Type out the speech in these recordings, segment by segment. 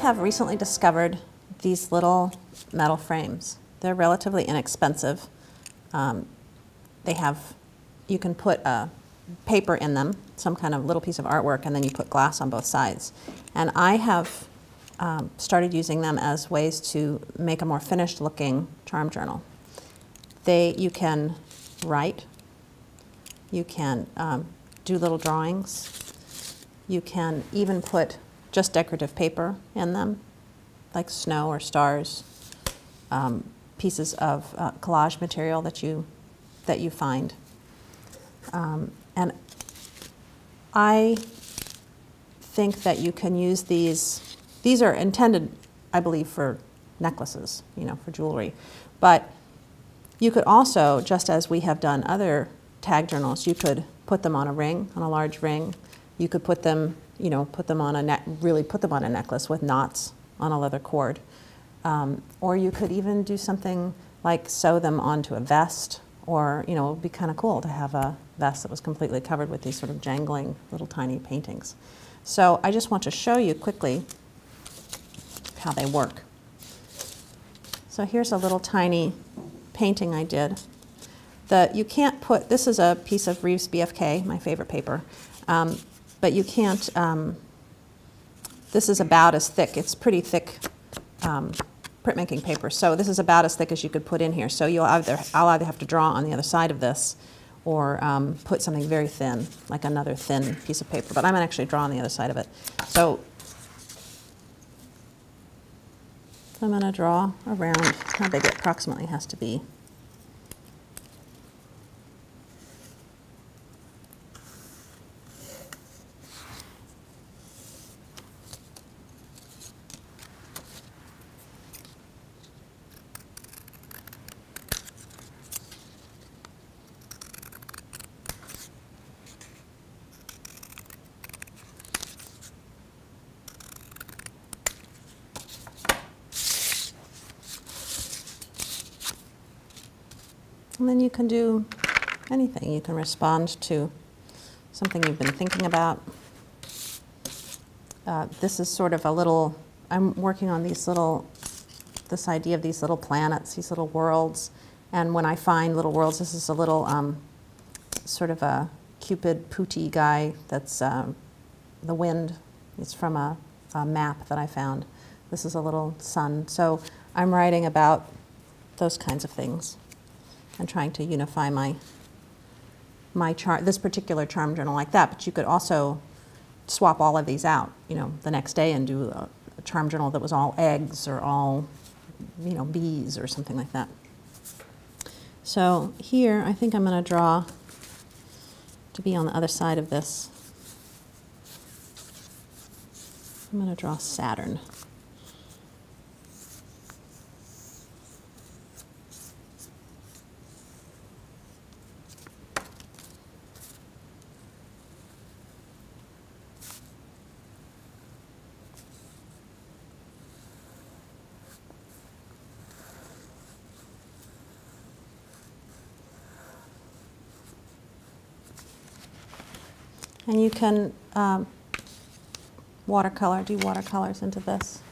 have recently discovered these little metal frames. They're relatively inexpensive. You can put a paper in them, some kind of little piece of artwork, and then you put glass on both sides. And I have started using them as ways to make a more finished looking charm journal. You can write, you can do little drawings, you can even put just decorative paper in them, like snow or stars, pieces of collage material that you find. And I think that you can use these. These are intended, I believe, for necklaces, for jewelry. But you could also, just as we have done other tag journals, you could put them on a ring, on a large ring. You could put them, put them on a necklace with knots on a leather cord. Or you could even do something like sew them onto a vest, or, it would be kind of cool to have a vest that was completely covered with these sort of jangling little tiny paintings. So I just want to show you quickly how they work. So here's a little tiny painting I did. You can't put, this is a piece of Reeves BFK, my favorite paper, but you can't, this is about as thick, it's pretty thick printmaking paper, so this is about as thick as you could put in here. So I'll either have to draw on the other side of this or put something very thin, like another thin piece of paper, but I'm going to actually draw on the other side of it. So I'm going to draw around how big it approximately has to be. And then you can do anything. You can respond to something you've been thinking about. This is sort of a little, I'm working on this idea of these little planets, these little worlds. And when I find little worlds, this is a little sort of a Cupid Pooty guy that's the wind. It's from a map that I found. This is a little sun. So I'm writing about those kinds of things and trying to unify this particular charm journal like that. But you could also swap all of these out, the next day and do a charm journal that was all eggs or all, bees or something like that. So here, I think I'm going to draw to be on the other side of this. I'm going to draw Saturn. And you can do watercolors into this.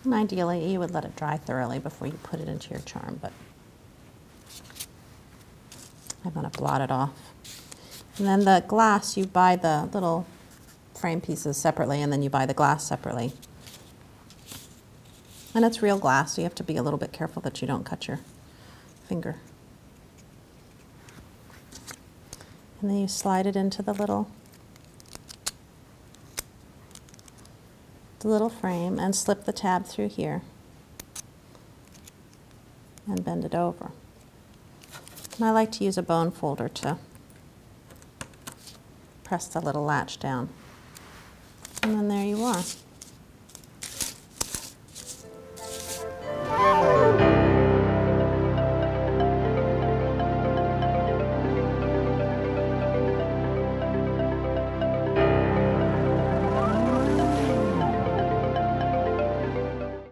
And ideally, you would let it dry thoroughly before you put it into your charm, but I'm going to blot it off. And then the glass, you buy the little frame pieces separately, and then you buy the glass separately. And it's real glass, so you have to be a little bit careful that you don't cut your finger. And then you slide it into the little frame and slip the tab through here and bend it over. And I like to use a bone folder to press the little latch down. And then there you are.